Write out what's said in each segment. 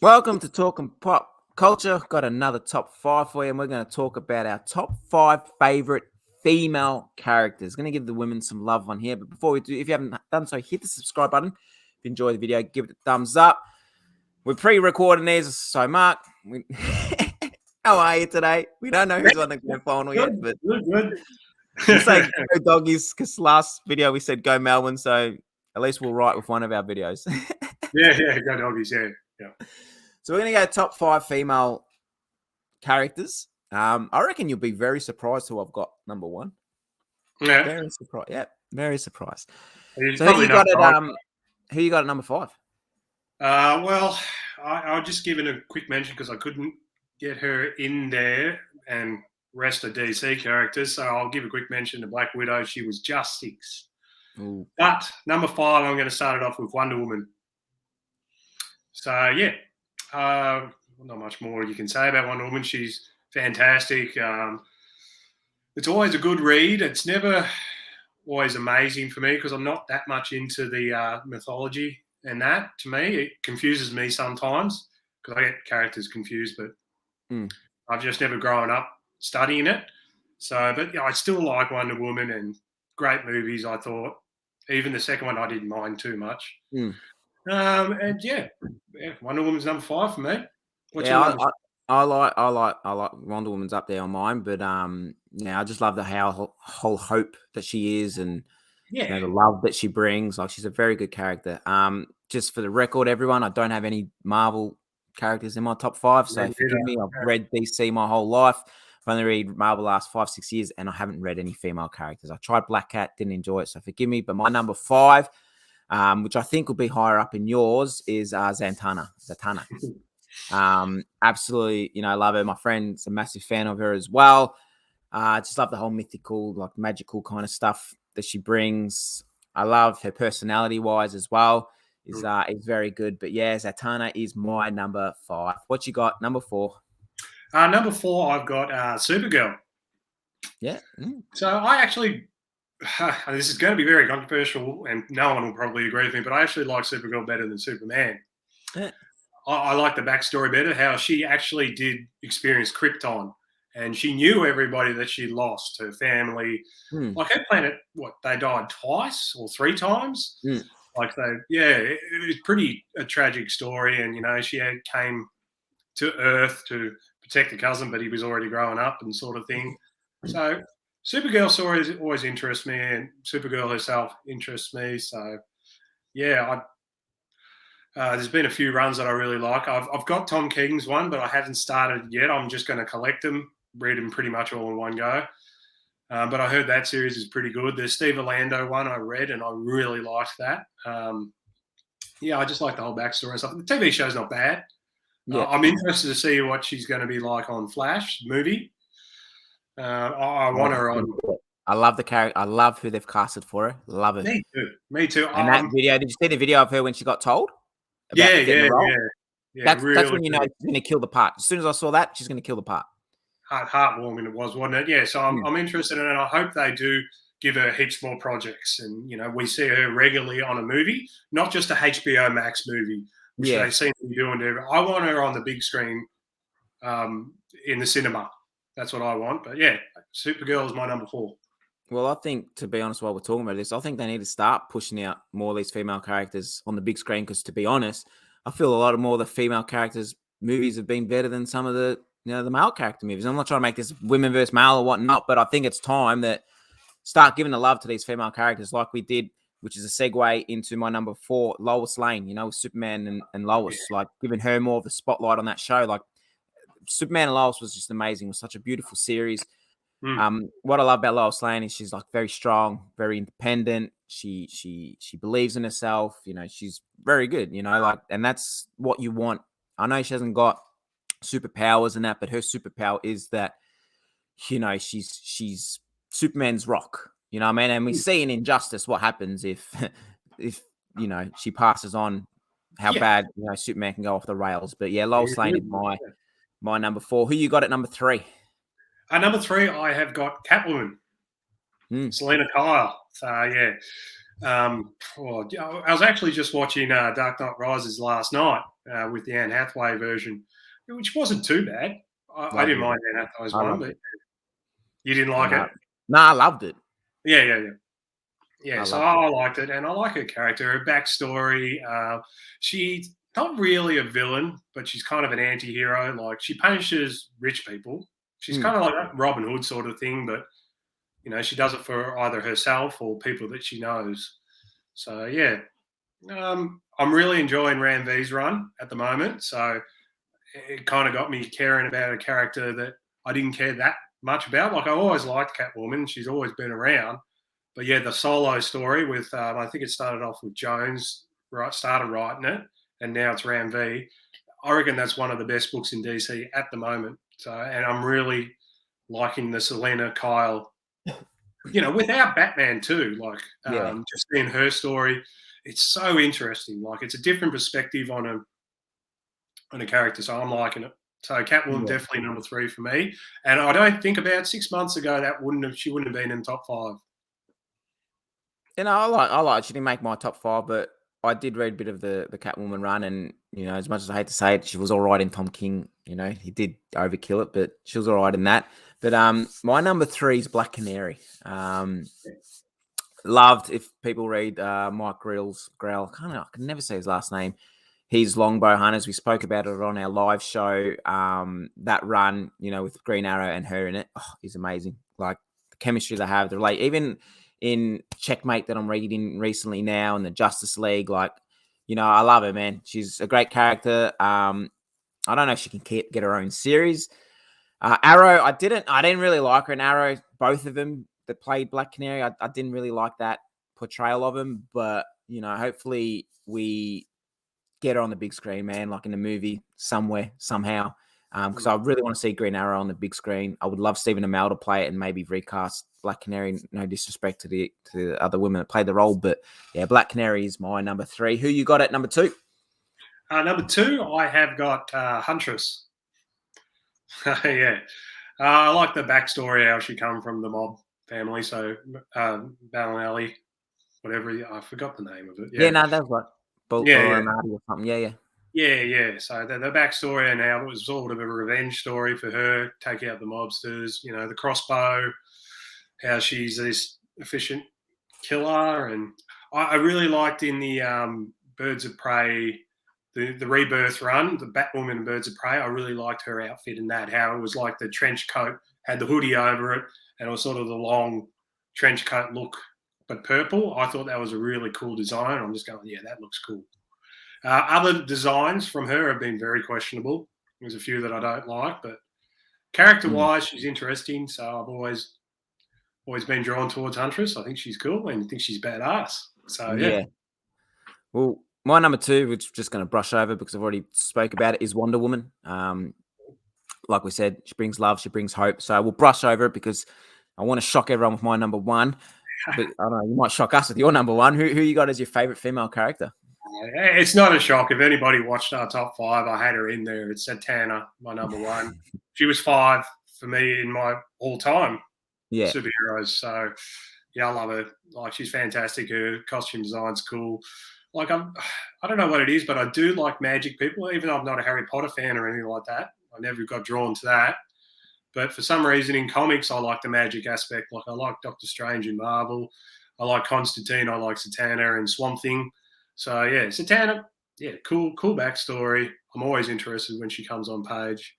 Welcome to Talking Pop Culture. Got another top five for you, and we're going to talk about our top five favorite female characters. Going to give the women some love on here, but before we do, if you haven't done so, hit the subscribe button. If you enjoy the video, give it a thumbs up. We're pre-recording these, so Mark, how are you today? We don't know who's on the grand final yet, but good. we say go doggies because last video we said go Melbourne, so at least we'll write with one of our videos. yeah, go doggies, yeah. So we're going to go top five female characters. I reckon you'll be very surprised who I've got number one. Yeah. Very surprised. Yeah, very surprised. It's So who you got probably at who you got at number five? Well, I'll just give it a quick mention because I couldn't get her in there and rest of DC characters. So I'll give a quick mention to Black Widow. She was just 6. Ooh. But number 5, I'm going to start it off with Wonder Woman. So, yeah, not much more you can say about Wonder Woman. She's fantastic. It's always a good read. It's never always amazing for me because I'm not that much into the mythology and that. To me, it confuses me sometimes because I get characters confused, but I've just never grown up studying it. So, but yeah, I still like Wonder Woman and great movies, I thought. Even the second one I didn't mind too much. And yeah, Wonder Woman's number 5 for me. What's your number? I like Wonder Woman's up there on mine, but yeah, I just love the whole hope that she is, and the love that she brings. Like, she's a very good character. Just for the record, everyone, I don't have any Marvel characters in my top 5, so forgive me. I've read DC my whole life. I've only read Marvel the last 5-6 years, and I haven't read any female characters. I tried Black Cat, didn't enjoy it, so forgive me. But my number 5, which I think will be higher up in yours, is Zatanna. Absolutely, I love her. My friend's a massive fan of her as well. I just love the whole mythical, like magical kind of stuff that she brings. I love her personality wise as well. Is very good. But yeah, Zatanna is my number 5. What you got? Number 4. Number 4, I've got Supergirl. Yeah. So I actually, this is going to be very controversial, and no one will probably agree with me, but I actually like Supergirl better than Superman. Yeah. I like the backstory better, how she actually did experience Krypton, and she knew everybody that she lost, her family. Like her planet, they died twice or 3 times? Like it was pretty a tragic story, and, she came to Earth to protect the cousin, but he was already growing up and sort of thing. So Supergirl stories always interest me, and Supergirl herself interests me. So, yeah, there's been a few runs that I really like. I've got Tom King's one, but I haven't started yet. I'm just going to collect them, read them pretty much all in one go. But I heard that series is pretty good. The Steve Orlando one I read, and I really liked that. I just like the whole backstory and stuff. The TV show's not bad. Yeah. I'm interested to see what she's going to be like on Flash movie. I want her on. I love the character. I love who they've casted for her. Love it. Me too. And that video, did you see the video of her when she got told? Yeah. That's when you know she's going to kill the part. As soon as I saw that, she's going to kill the part. Heartwarming it was, wasn't it? Yeah, so I'm interested in it, and I hope they do give her heaps more projects. And, we see her regularly on a movie, not just a HBO Max movie, which they seem to be doing. I want her on the big screen in the cinema. That's what I want. But, yeah, Supergirl is my number 4. Well, I think, to be honest, while we're talking about this, I think they need to start pushing out more of these female characters on the big screen because, to be honest, I feel a lot more of the female characters movies have been better than some of the the male character movies. I'm not trying to make this women versus male or whatnot, but I think it's time that start giving the love to these female characters like we did, which is a segue into my number 4, Lois Lane, with Superman and Lois, like giving her more of the spotlight on that show. Like Superman and Lois was just amazing. It was such a beautiful series. What I love about Lois Lane is she's like very strong, very independent. She believes in herself. She's very good, and that's what you want. I know she hasn't got superpowers and that, but her superpower is that, she's Superman's rock, and we see in Injustice what happens if she passes on, how bad, Superman can go off the rails. But yeah, Lois Lane is my number 4. Who you got at number 3? Number 3, I have got Catwoman, Selena Kyle. So, yeah. Well, I was actually just watching Dark Knight Rises last night with the Anne Hathaway version, which wasn't too bad. I didn't mind Anne Hathaway's one, but you didn't like it? No, I loved it. Yeah. So I liked it, and I like her character, her backstory. She's not really a villain, but she's kind of an anti-hero. Like, she punishes rich people. She's kind of like that Robin Hood sort of thing, but she does it for either herself or people that she knows. So yeah, I'm really enjoying Ram V's run at the moment. So it kind of got me caring about a character that I didn't care that much about. Like, I always liked Catwoman; she's always been around. But yeah, the solo story with I think it started off with Jones, started writing it, and now it's Ram V. I reckon that's one of the best books in DC at the moment. So, and I'm really liking the Selena Kyle, without Batman too. Like, just seeing her story, it's so interesting. Like, it's a different perspective on a character. So I'm liking it. So Catwoman definitely number 3 for me. And I don't think about 6 months ago she wouldn't have been in top 5. I like. She didn't make my top 5, but I did read a bit of the Catwoman run, and as much as I hate to say it, she was all right in Tom King. He did overkill it, but she was all right in that. But my number 3 is Black Canary. Loved, if people read Mike Grell, I can never say his last name. He's Longbow Hunters. We spoke about it on our live show. That run, with Green Arrow and her in it, is amazing. Like, the chemistry they have, even in Checkmate that I'm reading recently now, and the Justice League, like, I love her, man. She's a great character. I don't know if she can get her own series. Arrow, I didn't really like her in Arrow. Both of them that played Black Canary, I didn't really like that portrayal of him. But hopefully we get her on the big screen, man, like in the movie somewhere, somehow. Because I really want to see Green Arrow on the big screen. I would love Stephen Amell to play it and maybe recast Black Canary. No disrespect to the other women that played the role, but yeah, Black Canary is my number 3. Who you got at number 2? Number 2, I have got Huntress. Yeah, I like the backstory, how she come from the mob family. So Ballinelli, whatever, I forgot the name of it. Yeah, no, that's right. Or something. Yeah. So the backstory, and how it was sort of a revenge story for her, take out the mobsters. The crossbow, how she's this efficient killer, and I really liked in the Birds of Prey, the Rebirth run, the Batwoman and Birds of Prey. I really liked her outfit in that. How it was like the trench coat had the hoodie over it, and it was sort of the long trench coat look, but purple. I thought that was a really cool design. I'm just going, yeah, that looks cool. Other designs from her have been very questionable. There's a few that I don't like, but character-wise, she's interesting. So I've always been drawn towards Huntress. I think she's cool and I think she's badass. So yeah. Well, my number 2, which I'm just going to brush over because I've already spoke about it, is Wonder Woman. Like we said, she brings love, she brings hope. So we'll brush over it because I want to shock everyone with my number 1. But I don't know, you might shock us with your number 1. Who you got as your favorite female character? It's not a shock. If anybody watched our top 5, I had her in there. It's Zatanna, my number 1. She was 5 for me in my all-time superheroes. So yeah, I love her. Like, she's fantastic. Her costume design's cool. Like, I don't know what it is, but I do like magic people, even though I'm not a Harry Potter fan or anything like that. I never got drawn to that. But for some reason in comics, I like the magic aspect. Like, I like Doctor Strange in Marvel. I like Constantine. I like Zatanna and Swamp Thing. So yeah, Zatanna, yeah, cool backstory. I'm always interested when she comes on page.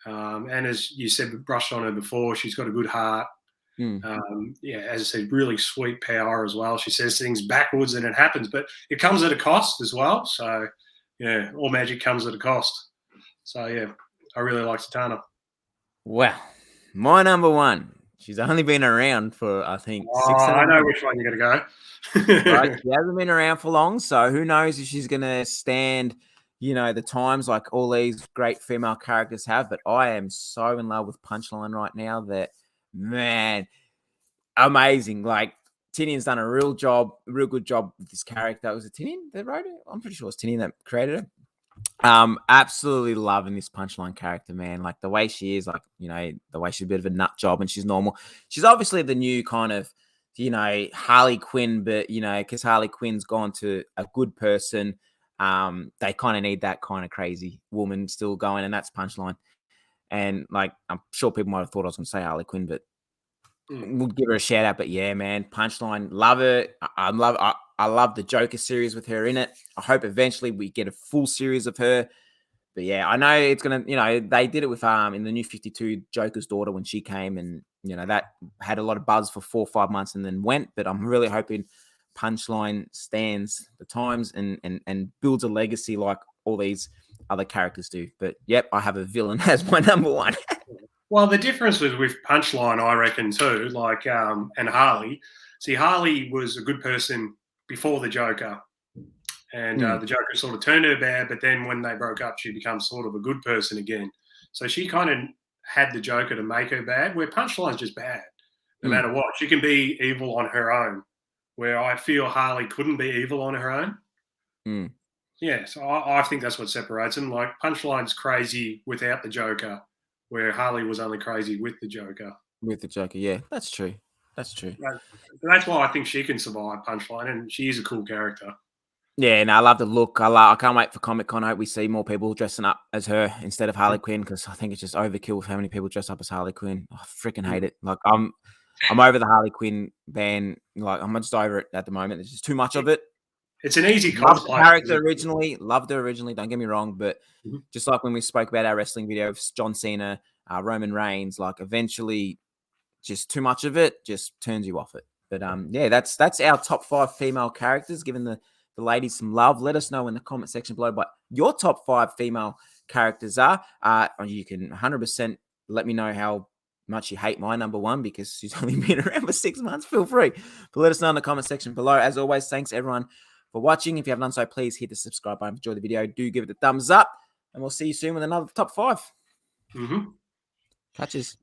And as you said, brushed on her before, she's got a good heart. Yeah, as I said, really sweet power as well. She says things backwards and it happens, but it comes at a cost as well. So yeah, all magic comes at a cost. So yeah, I really like Zatanna. Well, my number 1. She's only been around for, I think, 6 I know which one you're going to go. Right? She hasn't been around for long, so who knows if she's going to stand, the times like all these great female characters have. But I am so in love with Punchline right now that, man, amazing. Like, Tinian's done a real good job with this character. Was it Tinian that wrote it? I'm pretty sure it's Tinian that created it. Absolutely loving this Punchline character, man. Like, the way she is, like, the way she's a bit of a nut job and she's normal. She's obviously the new kind of Harley Quinn, but because Harley Quinn's gone to a good person, they kind of need that kind of crazy woman still going, and that's Punchline. And like, I'm sure people might have thought I was going to say Harley Quinn, but we'll give her a shout out. But yeah, man, Punchline, love her. I love the Joker series with her in it. I hope eventually we get a full series of her. But yeah, I know it's gonna. They did it with in the New 52, Joker's daughter, when she came, and that had a lot of buzz for 4 or 5 months and then went. But I'm really hoping Punchline stands the times and builds a legacy like all these other characters do. But yep, I have a villain as my number one. Well, the difference was with Punchline, I reckon too. Like, and Harley. See, Harley was a good person before the Joker, and the Joker sort of turned her bad. But then when they broke up, she becomes sort of a good person again. So she kind of had the Joker to make her bad. Where Punchline's just bad, no matter what. She can be evil on her own. Where I feel Harley couldn't be evil on her own. Yeah, so I think that's what separates them. Like, Punchline's crazy without the Joker, where Harley was only crazy with the Joker. With the Joker, yeah, that's true. That's true. That's why I think she can survive Punchline, and she is a cool character. Yeah, and I love the look. I can't wait for Comic-Con. I hope we see more people dressing up as her instead of Harley Quinn, because I think it's just overkill with how many people dress up as Harley Quinn. I freaking hate it. Like, I'm over the Harley Quinn ban. Like, I'm just over it at the moment. There's just too much of it. It's an easy loved the character originally. Loved her originally. Don't get me wrong, but just like when we spoke about our wrestling video of John Cena, Roman Reigns, like, eventually, just too much of it just turns you off it. But yeah, that's our top 5 female characters. Giving the ladies some love. Let us know in the comment section below what your top 5 female characters are. You can 100% let me know how much you hate my number one, because she's only been around for 6 months. Feel free. But let us know in the comment section below. As always, thanks everyone for watching. If you haven't done so, please hit the subscribe button. Enjoy the video. Do give it a thumbs up. And we'll see you soon with another top 5. Catches.